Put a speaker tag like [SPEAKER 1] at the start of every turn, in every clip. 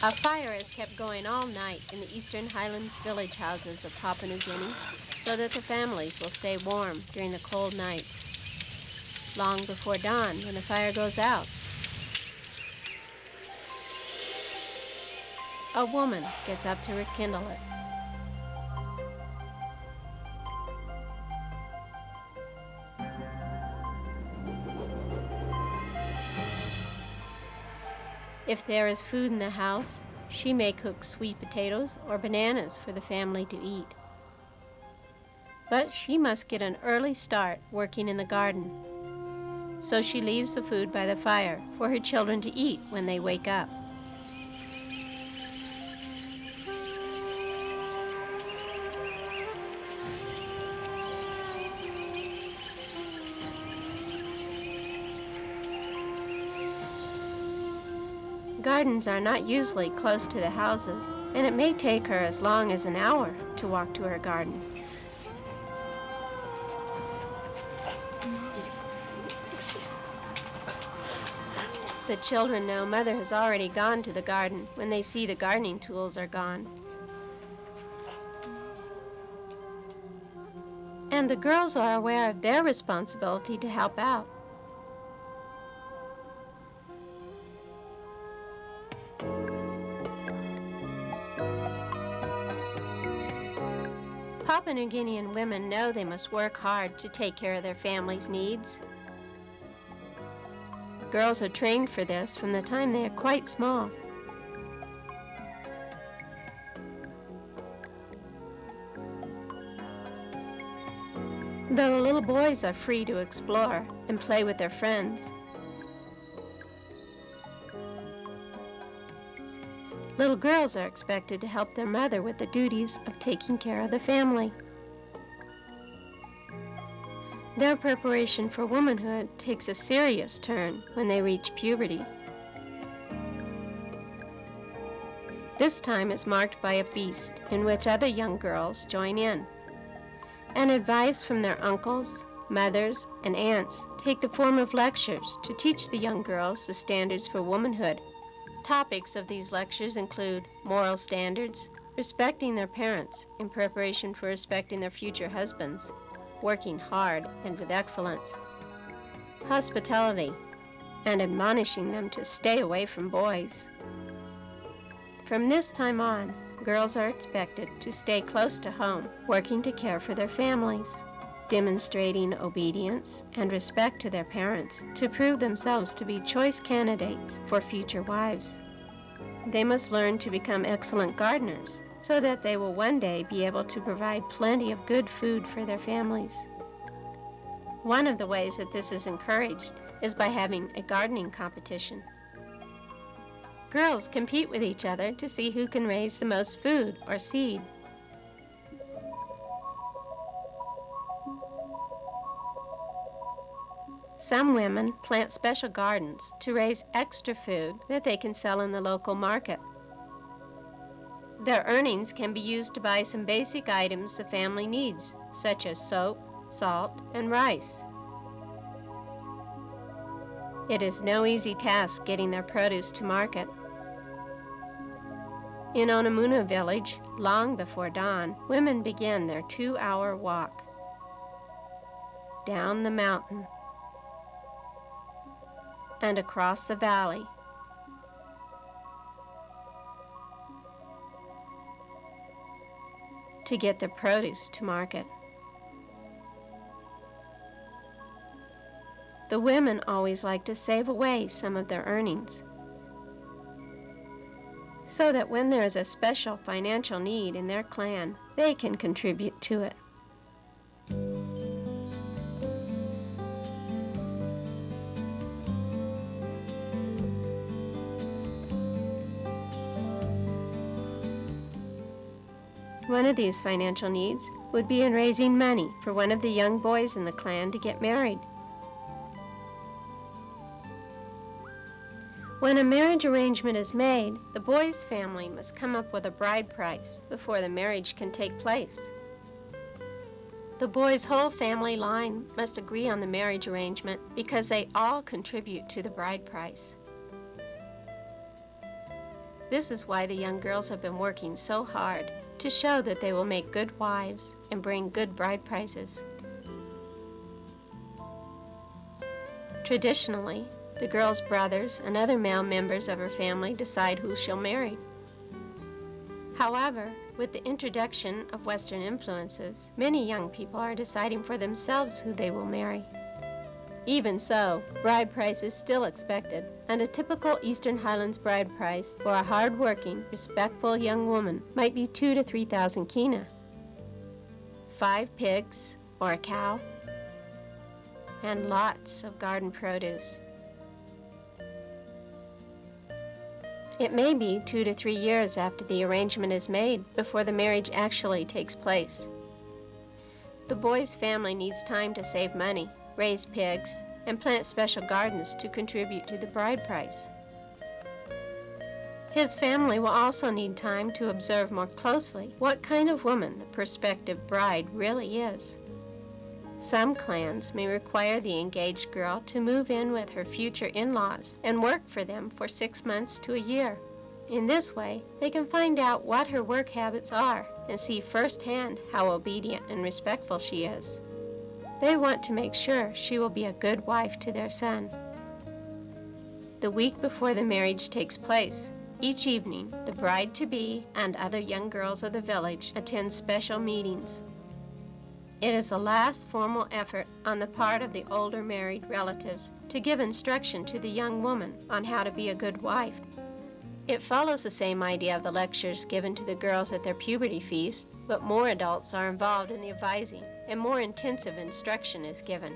[SPEAKER 1] A fire is kept going all night in the eastern highlands village houses of Papua New Guinea so that the families will stay warm during the cold nights. Long before dawn, when the fire goes out, a woman gets up to rekindle it. If there is food in the house, she may cook sweet potatoes or bananas for the family to eat. But she must get an early start working in the garden. So she leaves the food by the fire for her children to eat when they wake up. Gardens are not usually close to the houses, and it may take her as long as an hour to walk to her garden. The children know Mother has already gone to the garden when they see the gardening tools are gone. And the girls are aware of their responsibility to help out. Papua New Guinean women know they must work hard to take care of their family's needs. Girls are trained for this from the time they are quite small. Though little boys are free to explore and play with their friends, little girls are expected to help their mother with the duties of taking care of the family. Their preparation for womanhood takes a serious turn when they reach puberty. This time is marked by a feast in which other young girls join in, and advice from their uncles, mothers, and aunts take the form of lectures to teach the young girls the standards for womanhood. Topics of these lectures include moral standards, respecting their parents in preparation for respecting their future husbands, working hard and with excellence, hospitality, and admonishing them to stay away from boys. From this time on, girls are expected to stay close to home, working to care for their families, demonstrating obedience and respect to their parents to prove themselves to be choice candidates for future wives. They must learn to become excellent gardeners so that they will one day be able to provide plenty of good food for their families. One of the ways that this is encouraged is by having a gardening competition. Girls compete with each other to see who can raise the most food or seed. Some women plant special gardens to raise extra food that they can sell in the local market. Their earnings can be used to buy some basic items the family needs, such as soap, salt, and rice. It is no easy task getting their produce to market. In Onamuna village, long before dawn, women begin their 2-hour walk down the mountain and across the valley to get the produce to market. The women always like to save away some of their earnings so that when there is a special financial need in their clan, they can contribute to it. One of these financial needs would be in raising money for one of the young boys in the clan to get married. When a marriage arrangement is made, the boy's family must come up with a bride price before the marriage can take place. The boy's whole family line must agree on the marriage arrangement because they all contribute to the bride price. This is why the young girls have been working so hard to show that they will make good wives and bring good bride prices. Traditionally, the girl's brothers and other male members of her family decide who she'll marry. However, with the introduction of Western influences, many young people are deciding for themselves who they will marry. Even so, bride price is still expected, and a typical Eastern Highlands bride price for a hard-working, respectful young woman might be 2,000 to 3,000 kina, 5 pigs or a cow, and lots of garden produce. It may be 2 to 3 years after the arrangement is made before the marriage actually takes place. The boy's family needs time to save money, raise pigs, and plant special gardens to contribute to the bride price. His family will also need time to observe more closely what kind of woman the prospective bride really is. Some clans may require the engaged girl to move in with her future in-laws and work for them for 6 months to a year. In this way, they can find out what her work habits are and see firsthand how obedient and respectful she is. They want to make sure she will be a good wife to their son. The week before the marriage takes place, each evening, the bride-to-be and other young girls of the village attend special meetings. It is the last formal effort on the part of the older married relatives to give instruction to the young woman on how to be a good wife. It follows the same idea of the lectures given to the girls at their puberty feast, but more adults are involved in the advising and more intensive instruction is given,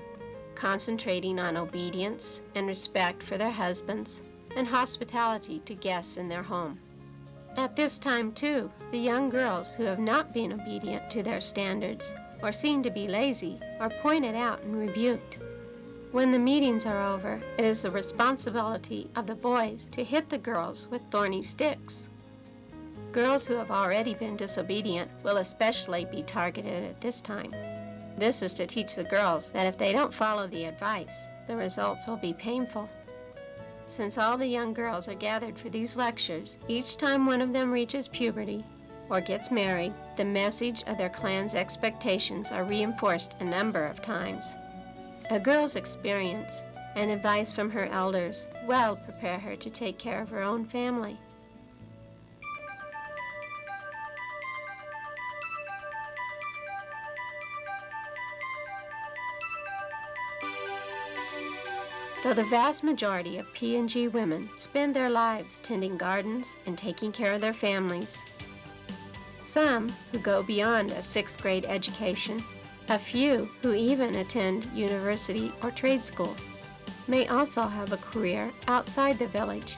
[SPEAKER 1] concentrating on obedience and respect for their husbands and hospitality to guests in their home. At this time, too, the young girls who have not been obedient to their standards or seem to be lazy are pointed out and rebuked. When the meetings are over, it is the responsibility of the boys to hit the girls with thorny sticks. Girls who have already been disobedient will especially be targeted at this time. This is to teach the girls that if they don't follow the advice, the results will be painful. Since all the young girls are gathered for these lectures, each time one of them reaches puberty or gets married, the message of their clan's expectations are reinforced a number of times. A girl's experience and advice from her elders will prepare her to take care of her own family. Though the vast majority of P&G women spend their lives tending gardens and taking care of their families, some who go beyond a 6th grade education, a few who even attend university or trade school, may also have a career outside the village.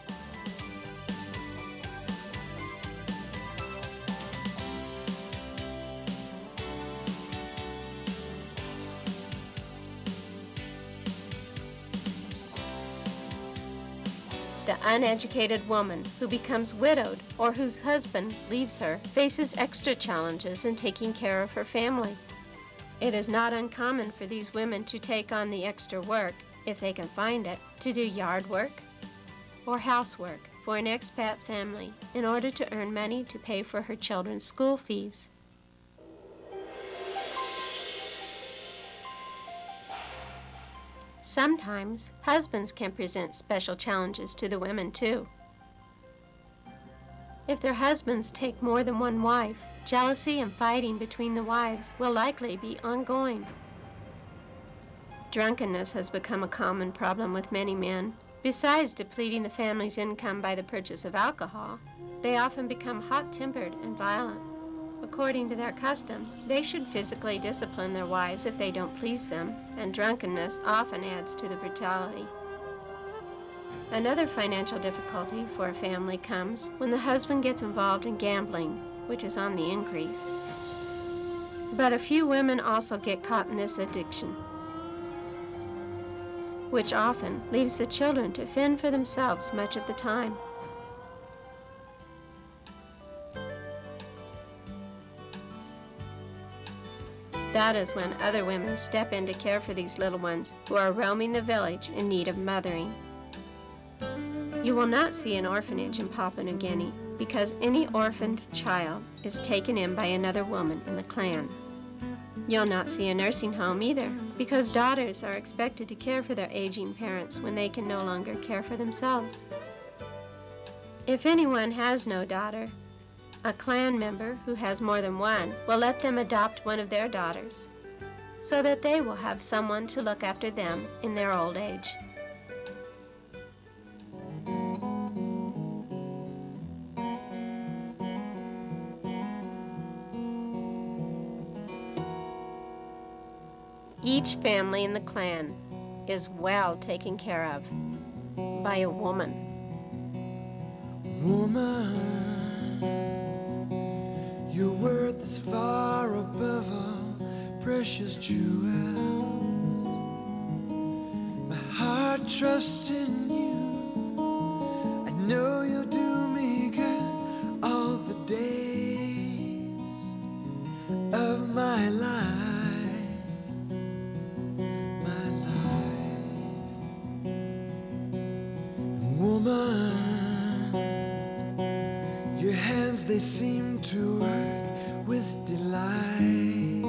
[SPEAKER 1] The uneducated woman who becomes widowed or whose husband leaves her faces extra challenges in taking care of her family. It is not uncommon for these women to take on the extra work, if they can find it, to do yard work or housework for an expat family in order to earn money to pay for her children's school fees. Sometimes, husbands can present special challenges to the women, too. If their husbands take more than one wife, jealousy and fighting between the wives will likely be ongoing. Drunkenness has become a common problem with many men. Besides depleting the family's income by the purchase of alcohol, they often become hot-tempered and violent. According to their custom, they should physically discipline their wives if they don't please them, and drunkenness often adds to the brutality. Another financial difficulty for a family comes when the husband gets involved in gambling, which is on the increase. But a few women also get caught in this addiction, which often leaves the children to fend for themselves much of the time. That is when other women step in to care for these little ones who are roaming the village in need of mothering. You will not see an orphanage in Papua New Guinea, because any orphaned child is taken in by another woman in the clan. You'll not see a nursing home either, because daughters are expected to care for their aging parents when they can no longer care for themselves. If anyone has no daughter, a clan member who has more than one will let them adopt one of their daughters, so that they will have someone to look after them in their old age. Each family in the clan is well taken care of by a woman.
[SPEAKER 2] Woman, your worth is far above all precious jewels. My heart trusts in you. I know you'll do me good all the days of my life. Woman, your hands, they seem to work with delight.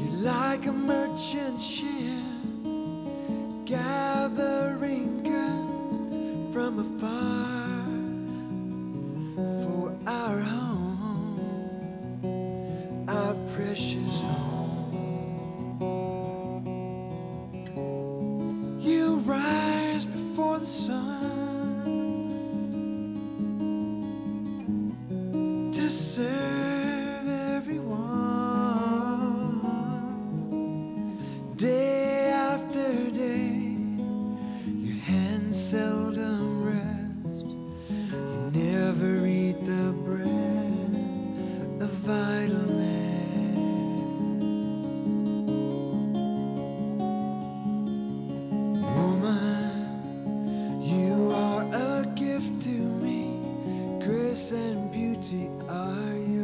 [SPEAKER 2] You're like a merchant ship gathering goods from afar for our home, our precious home. You rise before the sun to serve everyone. Day after day, your hands seldom rest. You never eat the bread of idleness. And beauty are you.